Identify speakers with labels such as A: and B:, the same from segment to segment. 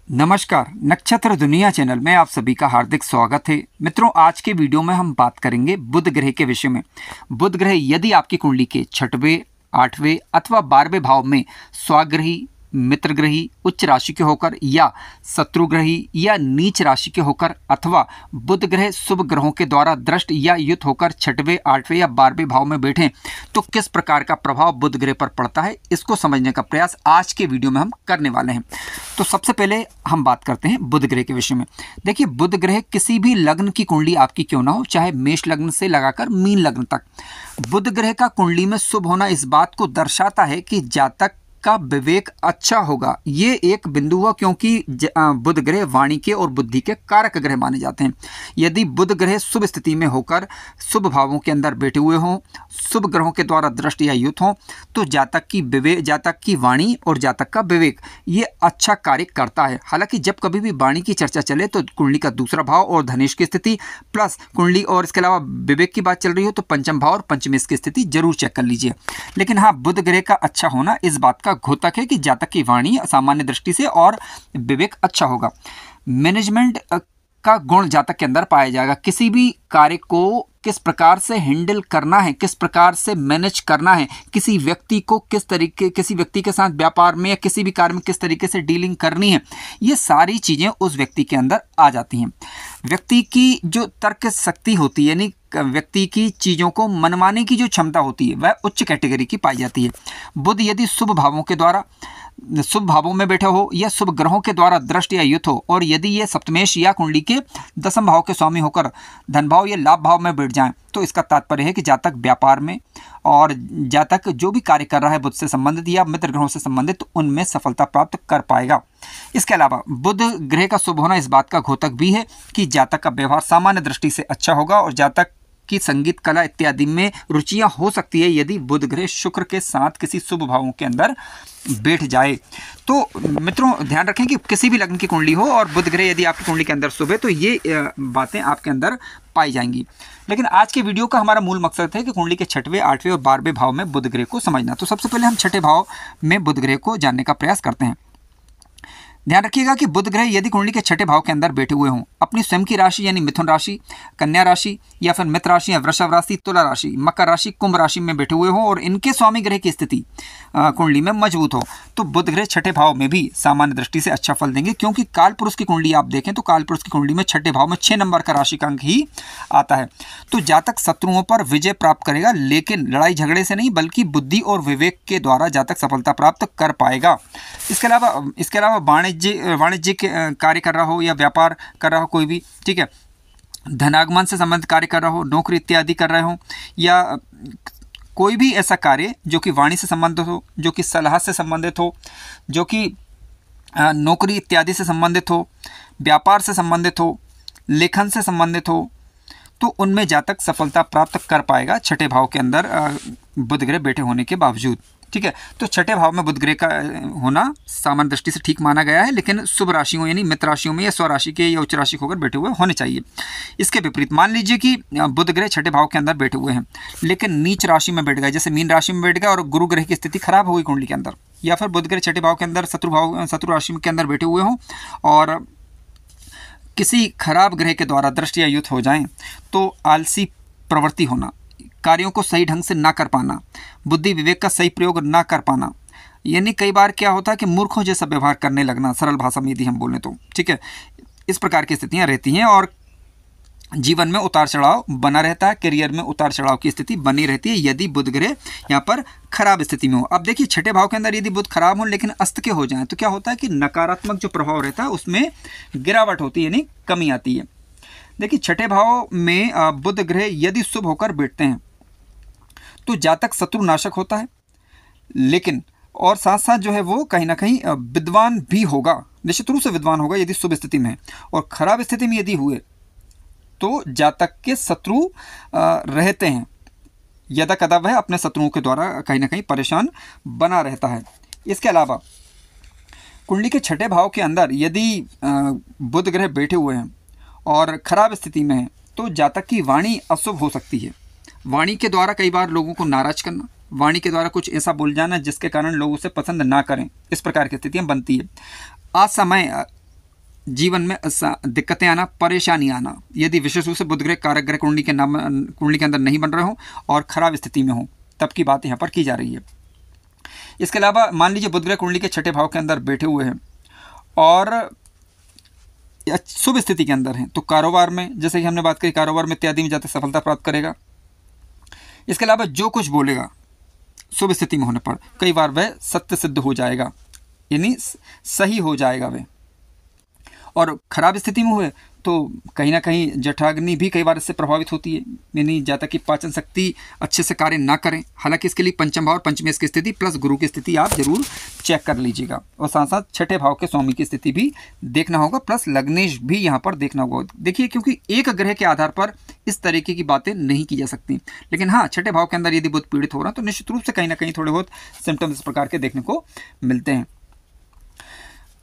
A: नमस्कार, नक्षत्र दुनिया चैनल में आप सभी का हार्दिक स्वागत है। मित्रों, आज के वीडियो में हम बात करेंगे बुध ग्रह के विषय में। बुध ग्रह यदि आपकी कुंडली के 6वें, 8वें अथवा 12वें भाव में स्वाग्रही, मित्रग्रही, उच्च राशि के होकर या शत्रुग्रही या नीच राशि के होकर अथवा बुध ग्रह शुभ ग्रहों के द्वारा दृष्ट या युत होकर 6वें, 8वें या 12वें भाव में बैठें तो किस प्रकार का प्रभाव बुध ग्रह पर पड़ता है, इसको समझने का प्रयास आज के वीडियो में हम करने वाले हैं। तो सबसे पहले हम बात करते हैं बुध ग्रह के विषय में। देखिए, बुध ग्रह किसी भी लग्न की कुंडली आपकी क्यों ना हो, चाहे मेष लग्न से लगाकर मीन लग्न तक, बुध ग्रह का कुंडली में शुभ होना इस बात को दर्शाता है कि जातक का विवेक अच्छा होगा। ये एक बिंदु हुआ क्योंकि बुध ग्रह वाणी के और बुद्धि के कारक ग्रह माने जाते हैं। यदि बुध ग्रह शुभ स्थिति में होकर शुभ भावों के अंदर बैठे हुए हों, शुभ ग्रहों के द्वारा दृष्टि या युत हों, तो जातक की वाणी और जातक का विवेक ये अच्छा कार्य करता है। हालांकि जब कभी भी वाणी की चर्चा चले तो कुंडली का दूसरा भाव और धनेश की स्थिति प्लस कुंडली और इसके अलावा विवेक की बात चल रही हो तो पंचम भाव और पंचमेश की स्थिति जरूर चेक कर लीजिए। लेकिन हाँ, बुध ग्रह का अच्छा होना इस बात का घोतक है कि जातक की वाणी सामान्य दृष्टि से और विवेक अच्छा होगा। मैनेजमेंट का गुण जातक के अंदर पाया जाएगा। किसी भी कार्य को किस प्रकार से हैंडल करना है, किस प्रकार से मैनेज करना है, किसी व्यक्ति के साथ व्यापार में या किसी भी कार्य में किस तरीके से डीलिंग करनी है, ये सारी चीज़ें उस व्यक्ति के अंदर आ जाती हैं। व्यक्ति की जो तर्क शक्ति होती है, यानी व्यक्ति की चीज़ों को मनवाने की जो क्षमता होती है, वह उच्च कैटेगरी की पाई जाती है। बुध यदि शुभ भावों में बैठा हो या शुभ ग्रहों के द्वारा दृष्टि या युत हो, और यदि ये सप्तमेश या कुंडली के दसम भाव के स्वामी होकर धन भाव या लाभ भाव में बैठ जाएं, तो इसका तात्पर्य है कि जातक व्यापार में और जातक जो भी कार्य कर रहा है बुध से संबंधित या मित्र ग्रहों से संबंधित, तो उनमें सफलता प्राप्त कर पाएगा। इसके अलावा बुध ग्रह का शुभ होना इस बात का घोतक भी है कि जातक का व्यवहार सामान्य दृष्टि से अच्छा होगा और जातक की संगीत कला इत्यादि में रुचियां हो सकती है यदि बुध ग्रह शुक्र के साथ किसी शुभ भावों के अंदर बैठ जाए। तो मित्रों, ध्यान रखें कि किसी भी लग्न की कुंडली हो और बुध ग्रह यदि आपकी कुंडली के अंदर शुभ है तो ये बातें आपके अंदर पाई जाएंगी। लेकिन आज के वीडियो का हमारा मूल मकसद है कि कुंडली के 6वें, 8वें और 12वें भाव में बुध ग्रह को समझना। तो सबसे पहले हम 6ठे भाव में बुध ग्रह को जानने का प्रयास करते हैं। ध्यान रखिएगा कि बुध ग्रह यदि कुंडली के 6ठे भाव के अंदर बैठे हुए हों, अपनी स्वयं की राशि यानी मिथुन राशि, कन्या राशि या फिर मित्र राशि या वृषभ राशि, तुला राशि, मकर राशि, कुंभ राशि में बैठे हुए हों और इनके स्वामी ग्रह की स्थिति कुंडली में मजबूत हो, तो बुध ग्रह 6ठे भाव में भी सामान्य दृष्टि से अच्छा फल देंगे। क्योंकि काल पुरुष की कुंडली आप देखें तो काल पुरुष की कुंडली में 6ठे भाव में 6 नंबर का राशि का अंक ही आता है। तो जातक शत्रुओं पर विजय प्राप्त करेगा, लेकिन लड़ाई झगड़े से नहीं बल्कि बुद्धि और विवेक के द्वारा जातक सफलता प्राप्त कर पाएगा। इसके अलावा वाणिज्यिक कार्य कर रहा हो या व्यापार कर रहा हो कोई भी, ठीक है, धनागमन से संबंधित कार्य कर रहा हो, नौकरी इत्यादि कर रहे हो या कोई भी ऐसा कार्य जो कि वाणी से संबंधित हो, जो कि सलाह से संबंधित हो, जो कि नौकरी इत्यादि से संबंधित हो, व्यापार से संबंधित हो, लेखन से संबंधित हो, तो उनमें जातक सफलता प्राप्त कर पाएगा 6ठे भाव के अंदर बुध ग्रह बैठे होने के बावजूद। ठीक है, तो 6ठे भाव में बुध ग्रह का होना सामान्य दृष्टि से ठीक माना गया है, लेकिन शुभ राशियों यानी मित्र राशियों में या स्वराशि के या उच्च राशि होकर बैठे हुए होने चाहिए। इसके विपरीत मान लीजिए कि बुध ग्रह 6ठे भाव के अंदर बैठे हुए हैं लेकिन नीच राशि में बैठ गए, जैसे मीन राशि में बैठ गया और गुरु ग्रह की स्थिति खराब हो गई कुंडली के अंदर, या फिर बुध ग्रह 6ठे भाव के अंदर शत्रु राशि के अंदर बैठे हुए हों और किसी खराब ग्रह के द्वारा दृष्टि या युत हो जाएं, तो आलसी प्रवृत्ति होना, कार्यों को सही ढंग से ना कर पाना, बुद्धि विवेक का सही प्रयोग ना कर पाना, यानी कई बार क्या होता है कि मूर्खों जैसा व्यवहार करने लगना, सरल भाषा में यदि हम बोलें तो, ठीक है, इस प्रकार की स्थितियां रहती हैं और जीवन में उतार चढ़ाव बना रहता है, करियर में उतार चढ़ाव की स्थिति बनी रहती है यदि बुध ग्रह यहाँ पर खराब स्थिति में हो। अब देखिए, 6ठे भाव के अंदर यदि बुध खराब हो लेकिन अस्त के हो जाएं तो क्या होता है कि नकारात्मक जो प्रभाव रहता है उसमें गिरावट होती है, यानी कमी आती है। देखिए, 6ठे भाव में बुध ग्रह यदि शुभ होकर बैठते हैं तो जातक शत्रुनाशक होता है, लेकिन और साथ साथ जो है वो कहीं ना कहीं विद्वान भी होगा, निश्चित रूप से विद्वान होगा यदि शुभ स्थिति में है। और खराब स्थिति में यदि हुए तो जातक के शत्रु रहते हैं, यदा कदा वह अपने शत्रुओं के द्वारा कहीं ना कहीं परेशान बना रहता है। इसके अलावा कुंडली के 6ठे भाव के अंदर यदि बुध ग्रह बैठे हुए हैं और खराब स्थिति में है तो जातक की वाणी अशुभ हो सकती है। वाणी के द्वारा कई बार लोगों को नाराज करना, वाणी के द्वारा कुछ ऐसा बोल जाना जिसके कारण लोग उसे पसंद ना करें, इस प्रकार की स्थितियां बनती है। असमय जीवन में दिक्कतें आना, परेशानी आना, यदि विशेष रूप से बुध ग्रह कारक ग्रह कुंडली के अंदर नहीं बन रहे हो और खराब स्थिति में हो, तब की बात यहाँ पर की जा रही है। इसके अलावा मान लीजिए बुध ग्रह कुंडली के छठे भाव के अंदर बैठे हुए हैं और शुभ स्थिति के अंदर हैं, तो कारोबार में, जैसे कि हमने बात करी, कारोबार में इत्यादि में जाते सफलता प्राप्त करेगा। इसके अलावा जो कुछ बोलेगा शुभ स्थिति में होने पर कई बार वह सत्य सिद्ध हो जाएगा, यानी सही हो जाएगा वह। और खराब स्थिति में हुए तो कहीं ना कहीं जठराग्नि भी कई बार इससे प्रभावित होती है, यानी जातक की पाचन शक्ति अच्छे से कार्य ना करें। हालांकि इसके लिए पंचम भाव और पंचमेश की स्थिति प्लस गुरु की स्थिति आप जरूर चेक कर लीजिएगा, और साथ साथ छठे भाव के स्वामी की स्थिति भी देखना होगा, प्लस लग्नेश भी यहाँ पर देखना होगा। देखिए, क्योंकि एक ग्रह के आधार पर इस तरीके की बातें नहीं की जा सकती, लेकिन हाँ, छठे भाव के अंदर यदि बुध पीड़ित हो रहा है तो निश्चित रूप से कहीं ना कहीं थोड़े बहुत सिम्टम्स इस प्रकार के देखने को मिलते हैं।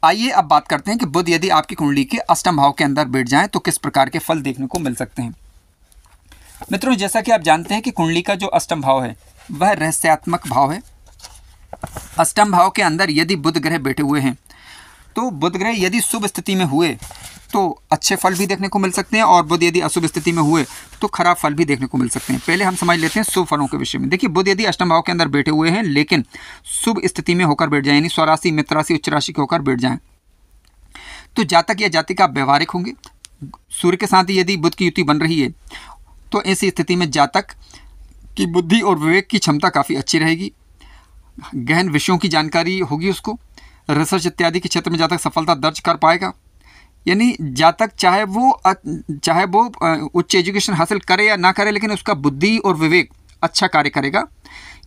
A: आइए अब बात करते हैं कि बुध यदि आपकी कुंडली के अष्टम भाव के अंदर बैठ जाएं तो किस प्रकार के फल देखने को मिल सकते हैं। मित्रों, जैसा कि आप जानते हैं कि कुंडली का जो अष्टम भाव है वह रहस्यात्मक भाव है। अष्टम भाव के अंदर यदि बुध ग्रह बैठे हुए हैं तो बुध ग्रह यदि शुभ स्थिति में हुए तो अच्छे फल भी देखने को मिल सकते हैं, और बुध यदि अशुभ स्थिति में हुए तो खराब फल भी देखने को मिल सकते हैं। पहले हम समझ लेते हैं शुभ फलों के विषय में। देखिए, बुध यदि अष्टम भाव के अंदर बैठे हुए हैं लेकिन शुभ स्थिति में होकर बैठ जाए, यानी स्वराशि, मित्र राशि, उच्च राशि के होकर बैठ जाएं, तो जातक या जातिका व्यवहारिक होंगे। सूर्य के साथ ही यदि बुध की युति बन रही है तो ऐसी स्थिति में जातक की बुद्धि और विवेक की क्षमता काफ़ी अच्छी रहेगी, गहन विषयों की जानकारी होगी उसको, रिसर्च इत्यादि के क्षेत्र में जातक सफलता दर्ज कर पाएगा। यानी जातक चाहे वो उच्च एजुकेशन हासिल करे या ना करे, लेकिन उसका बुद्धि और विवेक अच्छा कार्य करेगा,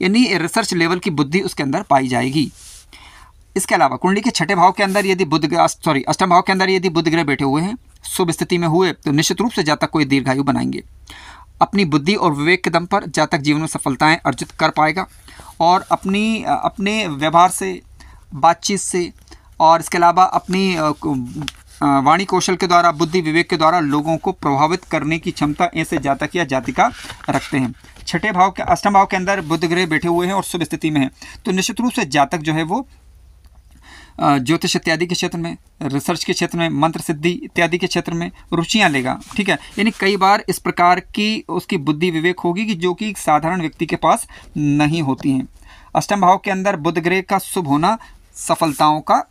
A: यानी रिसर्च लेवल की बुद्धि उसके अंदर पाई जाएगी। इसके अलावा कुंडली के छठे भाव के अंदर यदि अष्टम भाव के अंदर यदि बुध ग्रह बैठे हुए हैं, शुभ स्थिति में हुए, तो निश्चित रूप से जातक को दीर्घायु बनाएंगे। अपनी बुद्धि और विवेक के दम पर जातक जीवन में सफलताएं अर्जित कर पाएगा, और अपने व्यवहार से, बातचीत से, और इसके अलावा अपनी वाणी कौशल के द्वारा, बुद्धि विवेक के द्वारा लोगों को प्रभावित करने की क्षमता ऐसे जातक या जातिका रखते हैं। छठे भाव के अष्टम भाव के अंदर बुध ग्रह बैठे हुए हैं और शुभ स्थिति में है, तो निश्चित रूप से जातक जो है वो ज्योतिष इत्यादि के क्षेत्र में, रिसर्च के क्षेत्र में, मंत्र सिद्धि इत्यादि के क्षेत्र में रुचियां लेगा। ठीक है, यानी कई बार इस प्रकार की उसकी बुद्धि विवेक होगी कि जो कि साधारण व्यक्ति के पास नहीं होती हैं। अष्टम भाव के अंदर बुध ग्रह का शुभ होना सफलताओं का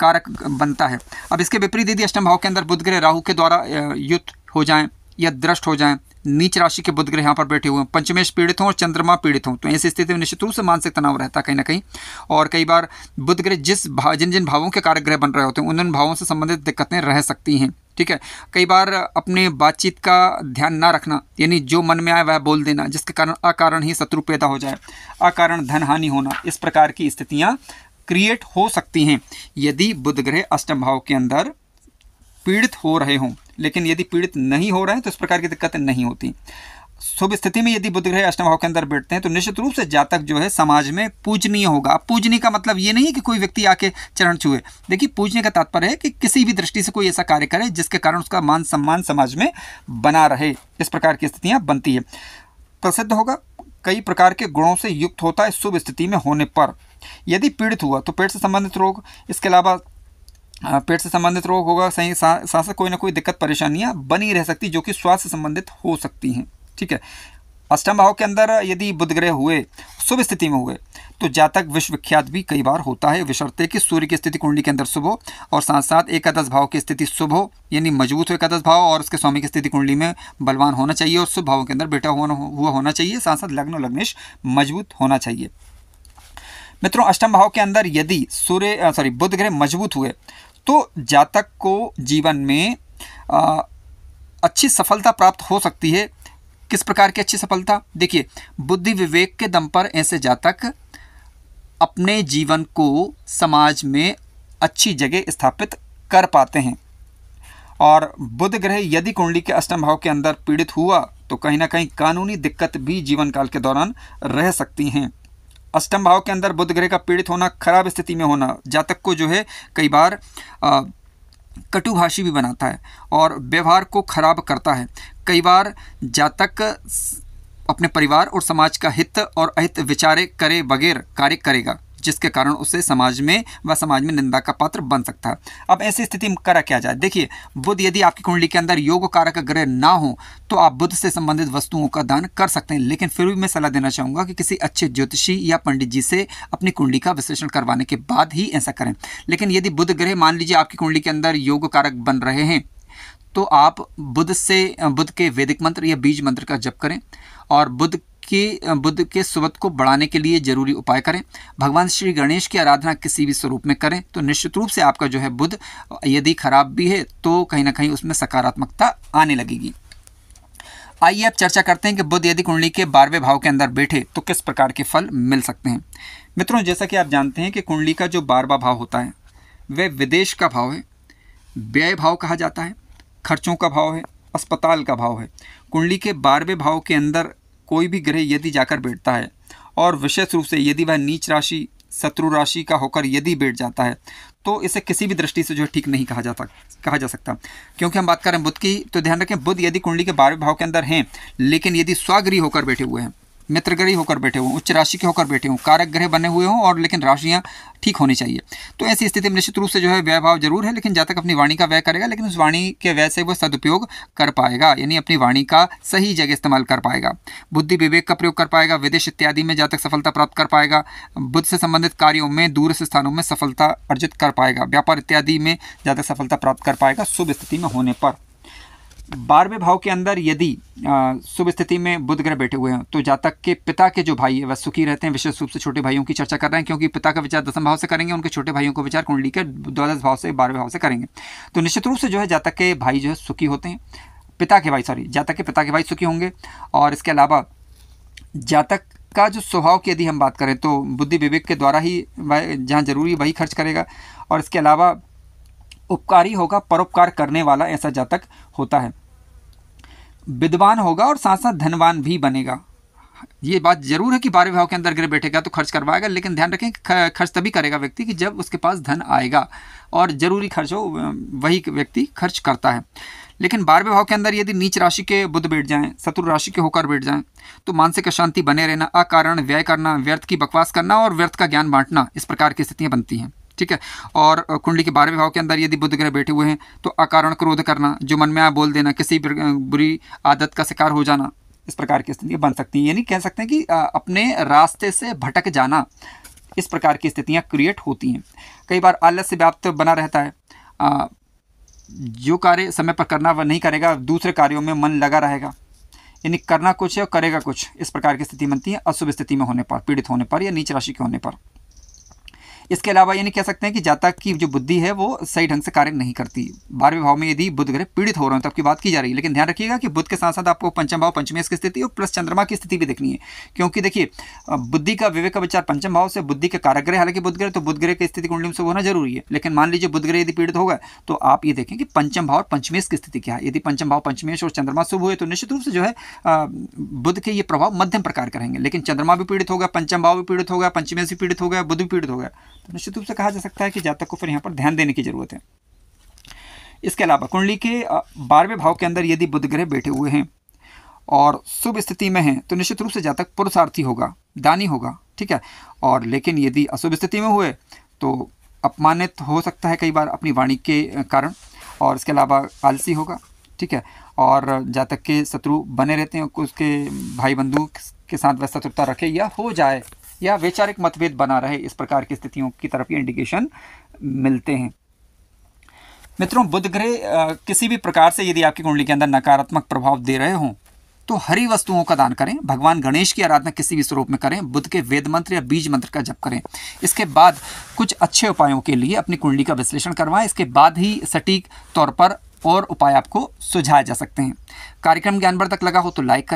A: कारक बनता है। अब इसके विपरीत यदि अष्टम भाव के अंदर बुध ग्रह राहु के द्वारा युत हो जाएं या दृष्ट हो जाएं, नीच राशि के बुध ग्रह यहाँ पर बैठे हुए हैं, पंचमेश पीड़ित हों और चंद्रमा पीड़ित हों, तो ऐसी स्थिति में निश्चित रूप से मानसिक तनाव रहता है कहीं ना कहीं। और कई बार बुध ग्रह जिन जिन भावों के कारक ग्रह बन रहे होते हैं उन भावों से संबंधित दिक्कतें रह सकती हैं। ठीक है, कई बार अपने बातचीत का ध्यान ना रखना, यानी जो मन में आए वह बोल देना, जिसके कारण अकारण ही शत्रु पैदा हो जाए, अकारण धन हानि होना, इस प्रकार की स्थितियाँ क्रिएट हो सकती हैं यदि बुध ग्रह अष्टम भाव के अंदर पीड़ित हो रहे हों। लेकिन यदि पीड़ित नहीं हो रहे हैं तो इस प्रकार की दिक्कतें नहीं होती। शुभ स्थिति में यदि बुध ग्रह अष्टम भाव के अंदर बैठते हैं तो निश्चित रूप से जातक जो है समाज में पूजनीय होगा। अब पूजनीय का मतलब ये नहीं है कि कोई व्यक्ति आके चरण छुए। देखिए, पूजनीय का तात्पर्य है कि किसी भी दृष्टि से कोई ऐसा कार्य करे जिसके कारण उसका मान सम्मान समाज में बना रहे। इस प्रकार की स्थितियाँ बनती है। प्रसिद्ध होगा, कई प्रकार के गुणों से युक्त होता है शुभ स्थिति में होने पर। यदि पीड़ित हुआ तो पेट से संबंधित रोग, इसके अलावा पेट से संबंधित रोग होगा, सही साथ कोई ना कोई दिक्कत परेशानियां बनी रह सकती जो कि स्वास्थ्य से संबंधित हो सकती हैं। ठीक है, अष्टम भाव के अंदर यदि बुध ग्रह हुए, शुभ स्थिति में हुए, तो जातक विश्वविख्यात भी कई बार होता है, बशर्ते कि सूर्य की स्थिति कुंडली के अंदर शुभ हो और साथ साथ एकादश भाव की स्थिति शुभ हो, यानी मजबूत हो एकादश भाव, और उसके स्वामी की स्थिति कुंडली में बलवान होना चाहिए और शुभ भावों के अंदर बैठा हुआ होना चाहिए, साथ साथ लग्न और लग्नेश मजबूत होना चाहिए। मित्रों, अष्टम भाव के अंदर यदि बुध ग्रह मजबूत हुए तो जातक को जीवन में अच्छी सफलता प्राप्त हो सकती है। किस प्रकार की अच्छी सफलता? देखिए, बुद्धि विवेक के दम पर ऐसे जातक अपने जीवन को समाज में अच्छी जगह स्थापित कर पाते हैं। और बुध ग्रह यदि कुंडली के अष्टम भाव के अंदर पीड़ित हुआ तो कहीं ना कहीं कानूनी दिक्कत भी जीवन काल के दौरान रह सकती हैं। अष्टम भाव के अंदर बुध ग्रह का पीड़ित होना, खराब स्थिति में होना, जातक को जो है कई बार कटुभाषी भी बनाता है और व्यवहार को खराब करता है। कई बार जातक अपने परिवार और समाज का हित और अहित विचारे करे बगैर कार्य करेगा, जिसके कारण उसे समाज में निंदा का पात्र बन सकता है। अब ऐसी स्थिति में करा क्या जाए? देखिए, बुध यदि आपकी कुंडली के अंदर योग कारक ग्रह ना हो तो आप बुध से संबंधित वस्तुओं का दान कर सकते हैं, लेकिन फिर भी मैं सलाह देना चाहूँगा कि किसी अच्छे ज्योतिषी या पंडित जी से अपनी कुंडली का विश्लेषण करवाने के बाद ही ऐसा करें। लेकिन यदि बुध ग्रह मान लीजिए आपकी कुंडली के अंदर योग कारक बन रहे हैं तो आप बुध के वैदिक मंत्र या बीज मंत्र का जप करें और बुध के सुवत को बढ़ाने के लिए जरूरी उपाय करें। भगवान श्री गणेश की आराधना किसी भी स्वरूप में करें तो निश्चित रूप से आपका जो है बुध यदि खराब भी है तो कहीं ना कहीं उसमें सकारात्मकता आने लगेगी। आइए अब चर्चा करते हैं कि बुध यदि कुंडली के 12वें भाव के अंदर बैठे तो किस प्रकार के फल मिल सकते हैं। मित्रों, जैसा कि आप जानते हैं कि कुंडली का जो 12वां भाव होता है वह विदेश का भाव है, व्यय भाव कहा जाता है, खर्चों का भाव है, अस्पताल का भाव है। कुंडली के 12वें भाव के अंदर कोई भी ग्रह यदि जाकर बैठता है और विशेष रूप से यदि वह नीच राशि शत्रु राशि का होकर यदि बैठ जाता है तो इसे किसी भी दृष्टि से जो है ठीक नहीं कहा जा सकता। क्योंकि हम बात करें बुध की तो ध्यान रखें, बुध यदि कुंडली के 12वें भाव के अंदर हैं लेकिन यदि स्वगृही होकर बैठे हुए हैं, मित्रगृही होकर बैठे हों, उच्च राशि के होकर बैठे हों, कारक ग्रह बने हुए हों और लेकिन राशियां ठीक होनी चाहिए, तो ऐसी स्थिति में निश्चित रूप से जो है व्यय भाव जरूर है, लेकिन जातक अपनी वाणी का व्यय करेगा लेकिन उस वाणी के व्यय से वो सदुपयोग कर पाएगा, यानी अपनी वाणी का सही जगह इस्तेमाल कर पाएगा, बुद्धि विवेक का प्रयोग कर पाएगा, विदेश इत्यादि में जातक सफलता प्राप्त कर पाएगा, बुध से संबंधित कार्यों में दूर से स्थानों में सफलता अर्जित कर पाएगा, व्यापार इत्यादि में जातक सफलता प्राप्त कर पाएगा शुभ स्थिति में होने पर। 12वें भाव के अंदर यदि शुभ स्थिति में बुध ग्रह बैठे हुए हैं तो जातक के पिता के जो भाई है वह सुखी रहते हैं। विशेष रूप से छोटे भाइयों की चर्चा कर रहे हैं क्योंकि पिता का विचार 10वें भाव से करेंगे, उनके छोटे भाइयों को विचार कुंडली के 12वें भाव से 12वें भाव से करेंगे, तो निश्चित रूप से जो है जातक के भाई जो है सुखी होते हैं, जातक के पिता के भाई सुखी होंगे। और इसके अलावा जातक का जो स्वभाव की यदि हम बात करें तो बुद्धि विवेक के द्वारा ही वह जहाँ जरूरी वही खर्च करेगा और इसके अलावा उपकारी होगा, परोपकार करने वाला ऐसा जातक होता है, विद्वान होगा और साथ साथ धनवान भी बनेगा। ये बात जरूर है कि 12वें भाव के अंदर ग्रह बैठेगा तो खर्च करवाएगा, लेकिन ध्यान रखें खर्च तभी करेगा व्यक्ति कि जब उसके पास धन आएगा और जरूरी खर्च हो वही व्यक्ति खर्च करता है। लेकिन 12वें भाव के अंदर यदि नीच राशि के बुध बैठ जाएं, शत्रु राशि के होकर बैठ जाएं तो मानसिक अशांति बने रहना, अकारण व्यय करना, व्यर्थ की बकवास करना और व्यर्थ का ज्ञान बांटना, इस प्रकार की स्थितियां बनती हैं। ठीक है। और कुंडली के 12वें भाव के अंदर यदि बुध ग्रह बैठे हुए हैं तो अकारण क्रोध करना, जो मन में आया बोल देना, किसी बुरी आदत का शिकार हो जाना, इस प्रकार की स्थितियां बन सकती हैं। यानी कह सकते हैं कि अपने रास्ते से भटक जाना, इस प्रकार की स्थितियां क्रिएट होती हैं। कई बार आलस्य व्याप्त बना रहता है, जो कार्य समय पर करना वह नहीं करेगा, दूसरे कार्यों में मन लगा रहेगा, यानी करना कुछ है और करेगा कुछ, इस प्रकार की स्थिति बनती है अशुभ स्थिति में होने पर, पीड़ित होने पर या नीच राशि के होने पर। इसके अलावा यानी कह सकते हैं कि जातक की जो बुद्धि है वो सही ढंग से कार्य नहीं करती। 12वें भाव में यदि बुध ग्रह पीड़ित हो रहे हैं तब की बात की जा रही है, लेकिन ध्यान रखिएगा कि बुध के साथ साथ आपको पंचम भाव पंचमेश की स्थिति और प्लस चंद्रमा की स्थिति भी देखनी है, क्योंकि देखिए बुद्धि का विवेक का विचार पंचम भाव से, बुद्धि के कारक ग्रह हालांकि बुध ग्रह, तो बुध ग्रह की स्थिति कुंडली में शुभ होना जरूरी है, लेकिन मान लीजिए बुध ग्रह यदि पीड़ित होगा तो आप ये देखें कि पंचम भाव और पंचमेश की स्थिति क्या है। यदि पंचम भाव पंचमेश और चंद्रमा शुभ हुए तो निश्चित रूप से जो है बुध के ये प्रभाव मध्यम प्रकार करेंगे, लेकिन चंद्रमा भी पीड़ित होगा, पंचम भाव भी पीड़ित होगा, पंचमेश भी पीड़ित होगा, बुध भी पीड़ित होगा, तो निश्चित रूप से कहा जा सकता है कि जातक को फिर यहाँ पर ध्यान देने की जरूरत है। इसके अलावा कुंडली के 12वें भाव के अंदर यदि बुध ग्रह बैठे हुए हैं और शुभ स्थिति में हैं तो निश्चित रूप से जातक पुरुषार्थी होगा, दानी होगा, ठीक है। और लेकिन यदि अशुभ स्थिति में हुए तो अपमानित हो सकता है कई बार अपनी वाणी के कारण, और इसके अलावा आलसी होगा, ठीक है। और जातक के शत्रु बने रहते हैं, उसके भाई बंधु के साथ वह शत्रुता रखे या हो जाए या वैचारिक मतभेद बना रहे, इस प्रकार की स्थितियों की तरफ ये इंडिकेशन मिलते हैं। मित्रों, बुध ग्रह किसी भी प्रकार से यदि आपकी कुंडली के अंदर नकारात्मक प्रभाव दे रहे हों तो हरी वस्तुओं का दान करें, भगवान गणेश की आराधना किसी भी स्वरूप में करें, बुध के वेद मंत्र या बीज मंत्र का जप करें। इसके बाद कुछ अच्छे उपायों के लिए अपनी कुंडली का विश्लेषण करवाएं, इसके बाद ही सटीक तौर पर और उपाय आपको सुझाए जा सकते हैं। कार्यक्रम ज्ञानवर्धक लगा हो तो लाइक करें।